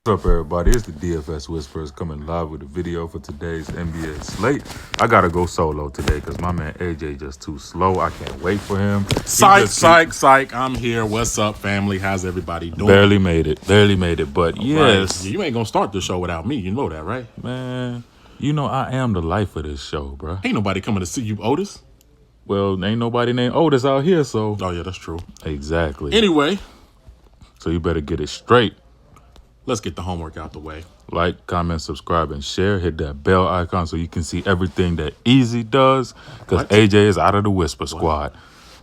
What's up, everybody? It's the DFS Whisperers coming live with a video for today's NBA slate. I gotta go solo today because my man AJ just too slow. I can't wait for him. Psych. I'm here. What's up, family? How's everybody doing? Barely made it. But yes. Right. You ain't gonna start the show without me. You know that, right? Man, you know I am the life of this show, bro. Ain't nobody coming to see you, Otis. Well, ain't nobody named Otis out here, so. Oh, yeah, that's true. Exactly. Anyway. So you better get it straight. Let's get the homework out the way. Like, comment, subscribe, and share. Hit that bell icon so you can see everything that Easy does. Because AJ is out of the Whisper Squad.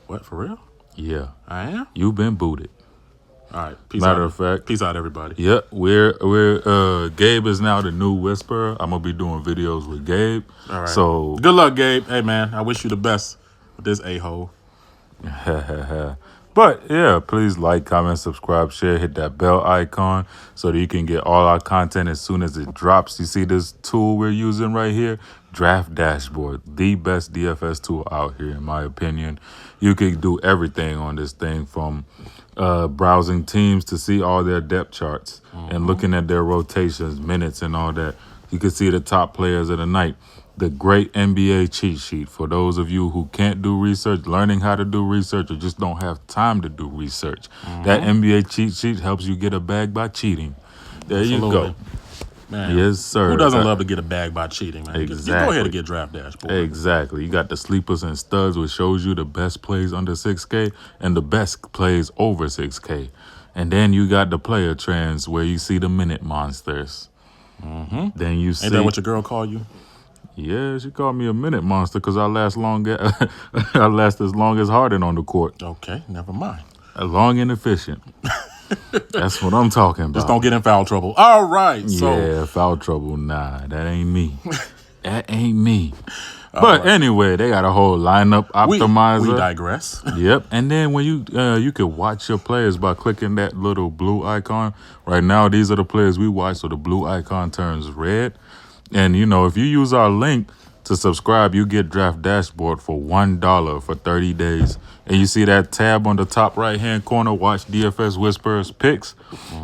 What, for real? Yeah. I am? You've been booted. All right. Matter of fact. Peace out, everybody. Yep. We're Gabe is now the new Whisperer. I'm going to be doing videos with Gabe. All right. So. Good luck, Gabe. Hey, man, I wish you the best with this a-hole. But, yeah, please like, comment, subscribe, share, hit that bell icon so that you can get all our content as soon as it drops. You see this tool we're using right here? Draft Dashboard, the best DFS tool out here, in my opinion. You can do everything on this thing from browsing teams to see all their depth charts and looking at their rotations, minutes, and all that. You can see the top players of the night. The great NBA cheat sheet for those of you who can't do research, learning how to do research, or just don't have time to do research. That NBA cheat sheet helps you get a bag by cheating. There you go. Man, yes, sir. Who doesn't love to get a bag by cheating, man? Exactly. You go ahead and get Draft Dashboard. Exactly. You got the sleepers and studs, which shows you the best plays under 6K and the best plays over 6K. And then you got the player trends where you see the minute monsters. Then you see. Ain't that what your girl called you? Yeah, she called me a minute monster because I last I last as long as Harden on the court. Okay, never mind. Long and efficient. That's what I'm talking about. Just don't get in foul trouble. All right. So. Yeah, foul trouble. Nah, that ain't me. That ain't me. But anyway, they got a whole lineup optimizer. We digress. Yep. And then when you could watch your players by clicking that little blue icon. Right now, these are the players we watch, so the blue icon turns red. And, you know, if you use our link to subscribe, you get Draft Dashboard for $1 for 30 days. And you see that tab on the top right-hand corner, watch DFS Whisperers Picks.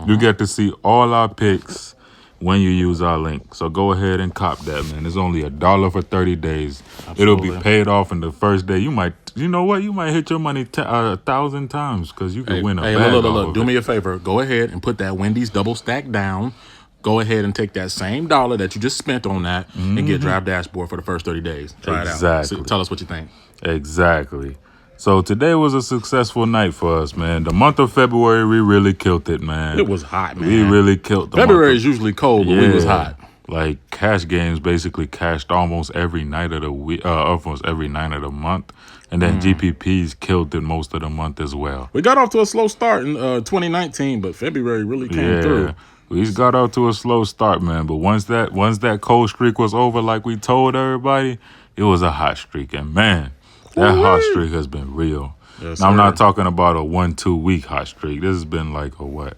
You get to see all our picks when you use our link. So go ahead and cop that, man. It's only $1 for 30 days. Absolutely. It'll be paid off in the first day. You know what? You might hit your money 1,000 times because you could win a bag. Hey, look. Do me a favor. Go ahead and put that Wendy's double stack down. Go ahead and take that same dollar that you just spent on that and get Draft Dashboard for the first 30 days. Try it out. So tell us what you think. Exactly. So today was a successful night for us, man. The month of February, we really killed it, man. It was hot, man. We really killed the February is usually cold, but we was hot. Like cash games basically cashed almost every night of the week, almost every night of the month. And then GPPs killed it most of the month as well. We got off to a slow start in 2019, but February really came through. We just got out to a slow start, man. But once that cold streak was over, like we told everybody, it was a hot streak. And man, that hot streak has been real. Yes, now, I'm not talking about a 1-2 week hot streak. This has been like a what?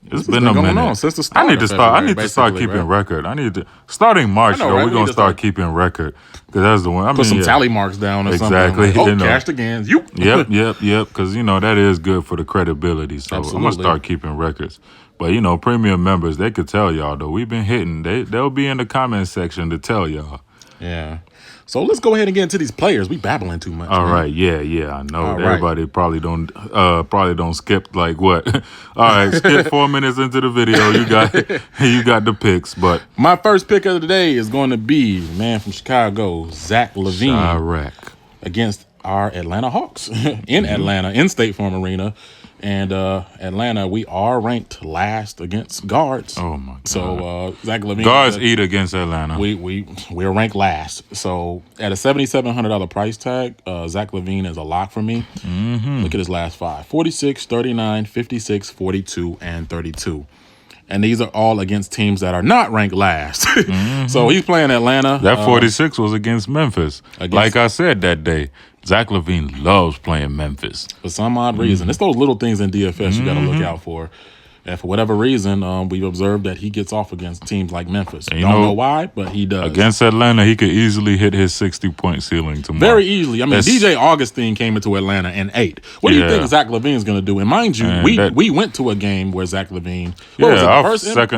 It's been a minute. On since the start. I need to start keeping record. Starting March, we're gonna start keeping record because that's the one. Put some tally marks down or something. Exactly. Cashed again. Yep. Because that is good for the credibility. So I'm gonna start keeping records. But premium members, they could tell y'all though. We've been hitting. They'll be in the comment section to tell y'all. Yeah. So let's go ahead and get into these players. We babbling too much. All right, yeah, I know. Everybody probably don't skip like what? All right, skip 4 minutes into the video. You got the picks, but my first pick of the day is going to be man from Chicago, Zach LaVine, against our Atlanta Hawks in Atlanta, in State Farm Arena. And Atlanta, we are ranked last against guards. Oh my God! So Zach LaVine, guards eat against Atlanta. We're ranked last. So at a $7,700 price tag, Zach LaVine is a lock for me. Look at his last five: 46, 39, 56, 42, and 32. And these are all against teams that are not ranked last. So he's playing Atlanta. That 46 was against Memphis. Like I said that day, Zach LaVine loves playing Memphis. For some odd reason. It's those little things in DFS you got to look out for. And for whatever reason, we've observed that he gets off against teams like Memphis. And Don't know why, but he does. Against Atlanta, he could easily hit his 60-point ceiling tomorrow. Very easily. I mean, DJ Augustine came into Atlanta and ate. What do you think Zach LaVine's going to do? And mind you, we went to a game where Zach LaVine.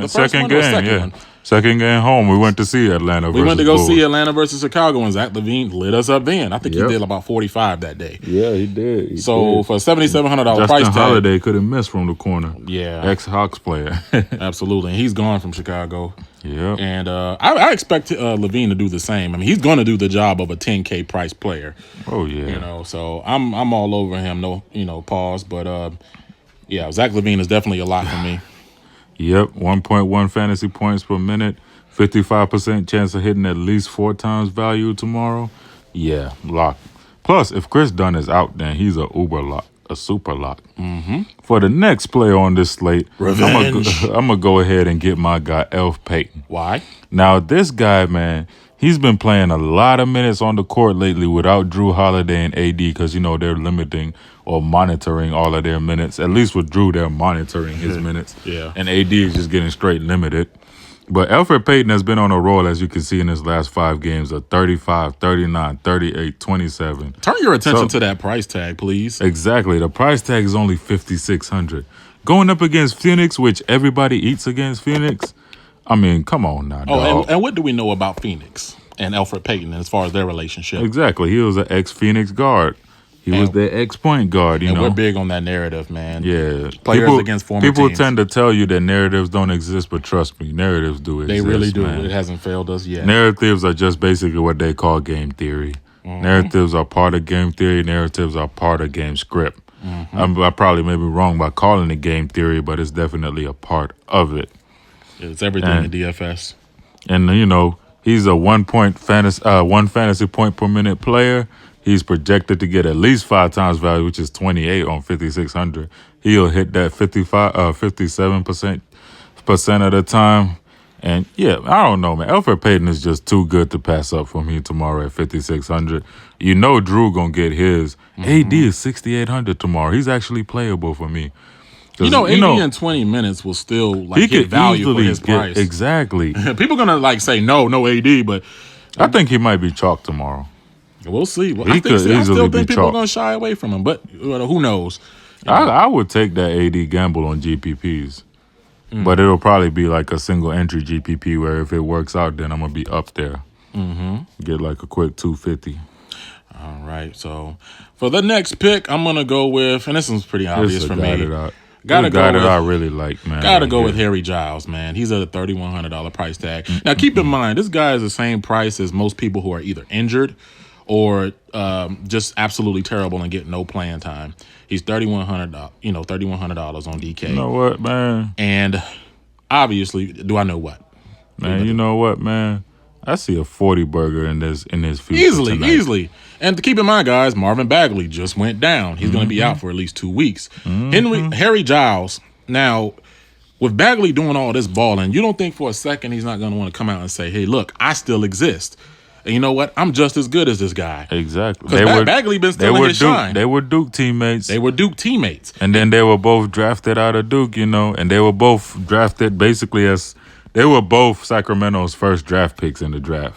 Second game. Second game home, we went to see Atlanta. We went to go see Atlanta versus Chicago, and Zach LaVine lit us up then. I think he did about 45 that day. Yeah, he did. For a $7,700 price tag, Holiday couldn't miss from the corner. Yeah, ex-Hawks player. Absolutely, and he's gone from Chicago. Yeah, and I expect LaVine to do the same. I mean, he's going to do the job of a $10K price player. Oh yeah, so I'm all over him. No, pause, but Zach LaVine is definitely a lot for me. Yep, 1.1 fantasy points per minute, 55% chance of hitting at least 4 times value tomorrow. Yeah, lock. Plus, if Chris Dunn is out, then he's a super lock. Mm-hmm. For the next player on this slate, Revenge. I'm going to go ahead and get my guy, Elf Payton. Why? Now, this guy, man, he's been playing a lot of minutes on the court lately without Drew Holiday and AD because, they're limiting or monitoring all of their minutes. At least with Drew, they're monitoring his minutes. Yeah. And AD is just getting straight limited. But Elfrid Payton has been on a roll, as you can see in his last 5 games, of 35, 39, 38, 27. Turn your attention to that price tag, please. Exactly. The price tag is only $5,600. Going up against Phoenix, which everybody eats against Phoenix. I mean, come on now, dog. And what do we know about Phoenix and Elfrid Payton as far as their relationship? Exactly. He was an ex-Phoenix guard. He was their ex-point guard, and we're big on that narrative, man. Yeah. Players against former People teams. tend to tell you that narratives don't exist, but trust me, narratives do exist. They really do. Man. It hasn't failed us yet. Narratives are just basically what they call game theory. Mm-hmm. Narratives are part of game theory. Narratives are part of game script. Mm-hmm. I probably may be wrong by calling it game theory, but it's definitely a part of it. It's everything in DFS. And, he's a one fantasy point per minute player. He's projected to get at least 5 times value, which is 28 on 5,600. He'll hit that 57% of the time. And yeah, I don't know, man. Elfrid Payton is just too good to pass up for me tomorrow at 5,600. Drew gonna get his. AD is 6,800 tomorrow. He's actually playable for me. AD in 20 minutes will still get value for his price. Exactly. People gonna say no AD, but I think he might be chalk tomorrow. We'll see. I still think people are going to shy away from him, but who knows? I would take that AD gamble on GPPs, but it'll probably be like a single entry GPP where if it works out, then I'm going to be up there. Mm-hmm. Get like a quick 250. All right. So for the next pick, I'm going to go with, and this one's pretty obvious for me. Gotta go that I really like, man. Gotta go with Harry Giles, man. He's at a $3,100 price tag. Now, keep in mind, this guy is the same price as most people who are either injured or just absolutely terrible and get no playing time. He's $3,100 on DK. You know what, man? And obviously, do I know what? Man, you know what, man? I see a 40 burger in his future Easily. And to keep in mind, guys, Marvin Bagley just went down. He's going to be out for at least 2 weeks. Harry Giles, now, with Bagley doing all this balling, you don't think for a second he's not going to want to come out and say, hey, look, I still exist. And you know what? I'm just as good as this guy. Exactly. Because Bagley been still in his shine. They were Duke teammates. And then they were both drafted out of Duke, and they were both drafted basically as they were both Sacramento's first draft picks in the draft.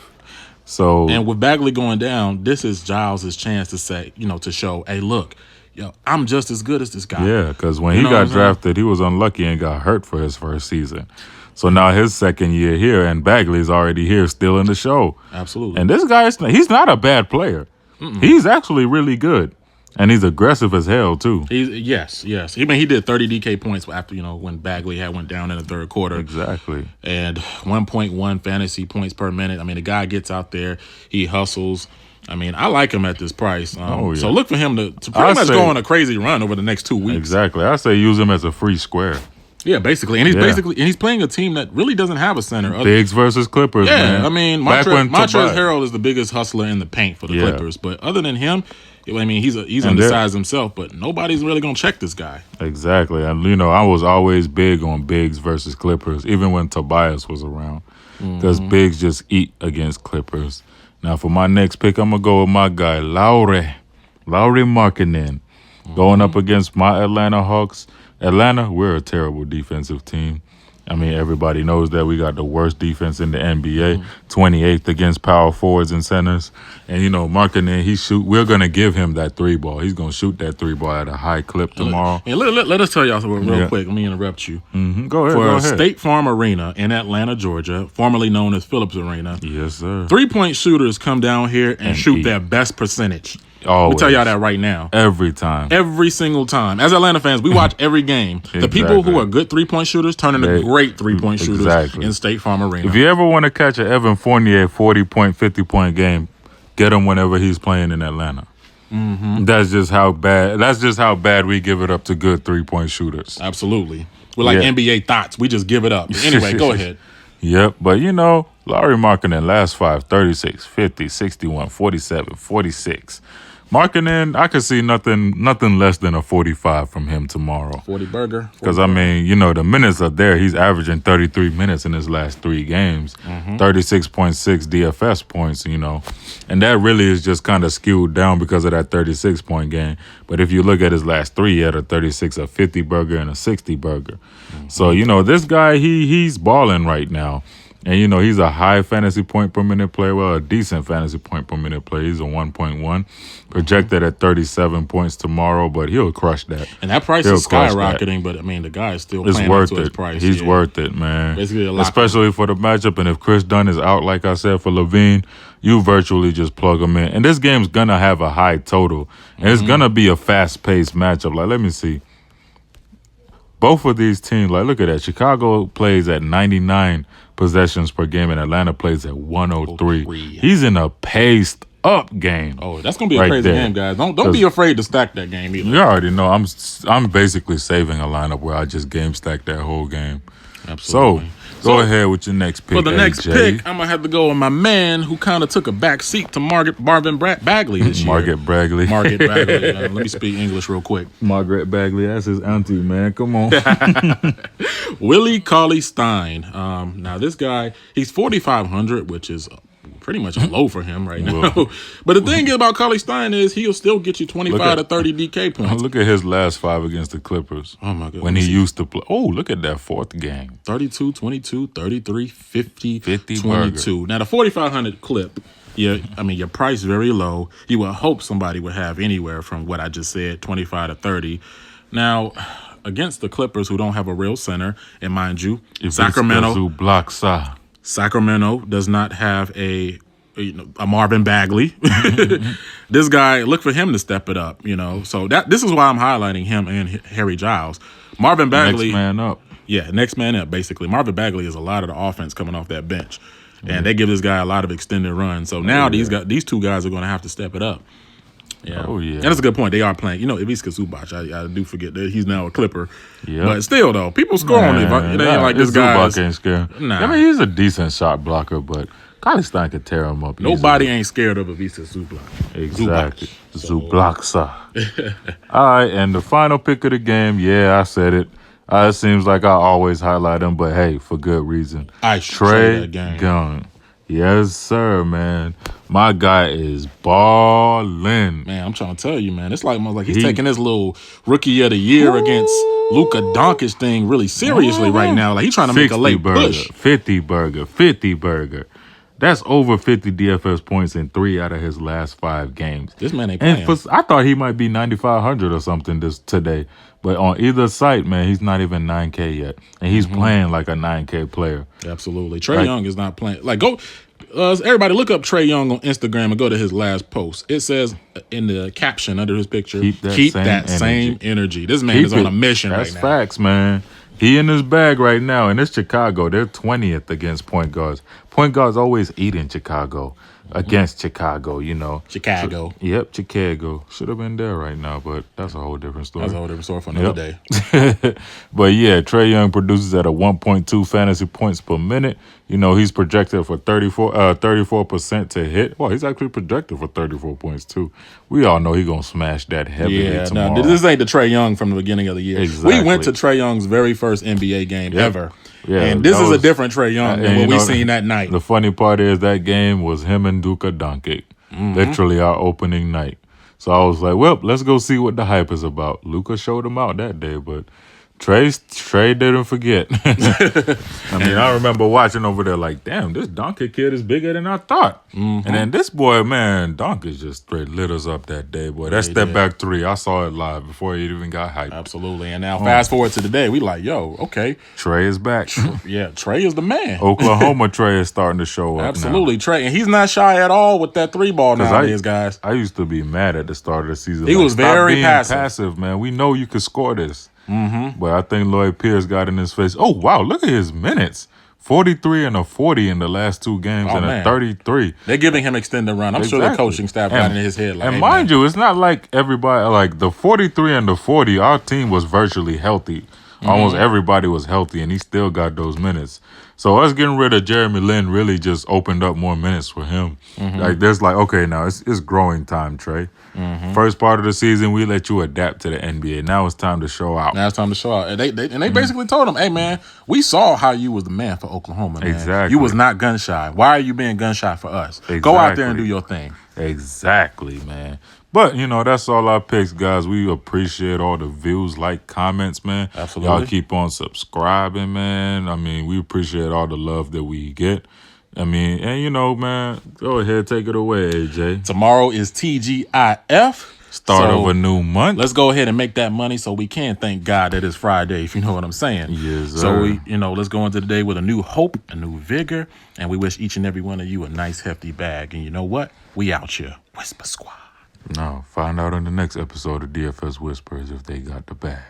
So and with Bagley going down, this is Giles' chance to say, to show, hey, look, I'm just as good as this guy. Yeah, because when he got drafted, he was unlucky and got hurt for his first season. So now his second year here, and Bagley's already here, still in the show. Absolutely. And this guy, he's not a bad player. He's actually really good. And he's aggressive as hell, too. Yes. He did 30 DK points after, when Bagley went down in the third quarter. Exactly. And 1.1 fantasy points per minute. I mean, the guy gets out there. He hustles. I mean, I like him at this price. So look for him to pretty much go on a crazy run over the next 2 weeks. Exactly. I say use him as a free square. Yeah, basically. And he's playing a team that really doesn't have a center. Biggs versus Clippers, man. I mean, Montrezl Harrell is the biggest hustler in the paint for the Clippers. But other than him, he's undersized himself, but nobody's really going to check this guy. Exactly. And, I was always big on Biggs versus Clippers, even when Tobias was around. Because Biggs just eat against Clippers. Now, for my next pick, I'm going to go with my guy, Lauri Markkanen, going up against my Atlanta Hawks. Atlanta, we're a terrible defensive team. I mean, everybody knows that we got the worst defense in the NBA, 28th against power forwards and centers. And, Markkanen, we're going to give him that three ball. He's going to shoot that three ball at a high clip tomorrow. Let us tell y'all something real quick. Let me interrupt you. Go ahead. For State Farm Arena in Atlanta, Georgia, formerly known as Phillips Arena. Yes, sir. 3-point shooters come down here and shoot their best percentage. Always. Let me tell y'all that right now. Every time. Every single time. As Atlanta fans, we watch every game. Exactly. The people who are good 3-point shooters turn into great 3-point shooters in State Farm Arena. If you ever want to catch an Evan Fournier 40-point, 50-point game, get him whenever he's playing in Atlanta. That's just how bad we give it up to good 3-point shooters. Absolutely. We're like NBA thoughts. We just give it up. Anyway, go ahead. Yep, but Lauri Markkanen last 5, 36, 50, 61, 47, 46. Markkanen, I could see nothing less than a 45 from him tomorrow. 40 burger. Because, the minutes are there. He's averaging 33 minutes in his last 3 games, 36.6 DFS points, And that really is just kind of skewed down because of that 36-point game. But if you look at his last 3, he had a 36, a 50 burger, and a 60 burger. So, this guy, he's balling right now. And, he's a high fantasy point per minute player. Well, a decent fantasy point per minute player. He's a 1.1. Projected at 37 points tomorrow, but he'll crush that. And that price is skyrocketing, but, the guy is still playing up to his price. He's worth it, man. Basically especially for the matchup. And if Chris Dunn is out, like I said, for Levine, you virtually just plug him in. And this game's going to have a high total. And it's going to be a fast-paced matchup. Like, let me see. Both of these teams, look at that. Chicago plays at 99 possessions per game, and Atlanta plays at 103. He's in a paced up game. Oh, that's gonna be a crazy game, guys. Don't be afraid to stack that game either. You already know I'm basically saving a lineup where I just game stack that whole game. Absolutely. So go ahead with your next pick. For the next pick, I'm gonna have to go with my man who kind of took a back seat to Marvin Bagley this year. Margaret Bagley. Let me speak English real quick. Margaret Bagley, that's his auntie, man. Come on. Willie Cauley-Stein. Now this guy, he's 4,500, which is pretty much low for him right now. But the thing about Cauley-Stein is he'll still get you 25 to 30 DK points. Look at his last 5 against the Clippers. Oh, my God. When he used to play. Oh, look at that 4th game. 32, 22, 33, 50, 22. Burger. Now, the 4,500 clip, your price very low. You would hope somebody would have anywhere from what I just said, 25 to 30. Now, against the Clippers who don't have a real center, and mind you, Sacramento does not have a Marvin Bagley. This guy, look for him to step it up, So this is why I'm highlighting him and Harry Giles. Marvin Bagley. Next man up. Yeah, next man up, basically. Marvin Bagley is a lot of the offense coming off that bench. And they give this guy a lot of extended runs. So now these 2 guys are going to have to step it up. Yeah. Oh, yeah. And that's a good point. They are playing. Ivica Zubac, I do forget that he's now a Clipper. Yeah. But still, though, people score on him. It ain't like this guy. Zubac ain't scared. Nah. I mean, he's a decent shot blocker, but Cauley-Stein could tear him up. Nobody ain't scared of Ivica Zubac. Exactly. Zubac. All right, and the final pick of the game, I said it. It seems like I always highlight him, but hey, for good reason. Trae Young. Yes, sir, man. My guy is balling. Man, I'm trying to tell you, man. It's like he's taking this little rookie of the year against Luka Doncic thing really seriously right now. Like he's trying to make a late push. 50 burger. That's over 50 DFS points in 3 out of his last 5 games. This man ain't playing. I thought he might be 9,500 or something today. But on either site, man, he's not even 9K yet. And he's playing like a 9K player. Absolutely. Trae Young is not playing. Everybody look up Trae Young on Instagram and go to his last post. It says in the caption under his picture, keep that same energy. This man is on a mission right now. That's facts, man. He in his bag right now. And it's Chicago. They're 20th against point guards. Point guards always eat in Chicago. Against Chicago, Chicago. Yep, Chicago. Should have been there right now, but that's a whole different story. That's a whole different story for another day. But yeah, Trae Young produces at a 1.2 fantasy points per minute. He's projected for 34% to hit. Well, he's actually projected for 34 points too. We all know he's going to smash that heavily tomorrow. No, this ain't the Trae Young from the beginning of the year. Exactly. We went to Trae Young's very first NBA game ever. Yeah, and this is a different Trae Young than what we seen that night. The funny part is that game was him and Luka Doncic. Literally our opening night. So I was like, well, let's go see what the hype is about. Luka showed him out that day, but Trey didn't forget. I mean, I remember watching over there like, damn, this Donkey kid is bigger than I thought. And then this boy, man, Donkey just straight lit us up that day, boy. That step back three, I saw it live before he even got hyped. Absolutely. And now fast forward to today, we like, yo, okay. Trey is back. Yeah, Trey is the man. Oklahoma Trey is starting to show up Absolutely, now. Trey. And he's not shy at all with that 3-ball nowadays, guys. I used to be mad at the start of the season. He was very passive, man. We know you could score this. But I think Lloyd Pierce got in his face. Oh, wow, look at his minutes. 43 and a 40 in the last 2 games and a 33. They're giving him extended run. I'm sure the coaching staff got in his head. Like, and mind you, it's not like everybody, like the 43 and the 40, our team was virtually healthy. Almost everybody was healthy, and he still got those minutes. So us getting rid of Jeremy Lin really just opened up more minutes for him. Like there's like, okay, now it's growing time, Trey. First part of the season, we let you adapt to the NBA. Now it's time to show out. Now it's time to show out. And they basically told him, hey, man, we saw how you was the man for Oklahoma, man. Exactly. You was not gun shy. Why are you being gun shy for us? Exactly. Go out there and do your thing. Exactly, man. But, you know, that's all our picks, guys. We appreciate all the views, comments, man. Absolutely. Y'all keep on subscribing, man. I mean, we appreciate all the love that we get. I mean, and, you know, man, go ahead, take it away, AJ. Tomorrow is TGIF. Start of a new month. Let's go ahead and make that money so we can thank God that it's Friday, if you know what I'm saying. Yes, sir. So, let's go into the day with a new hope, a new vigor, and we wish each and every one of you a nice, hefty bag. And you know what? We out here. Whisper Squad. No, find out in the next episode of DFS Whisperers if they got the bag.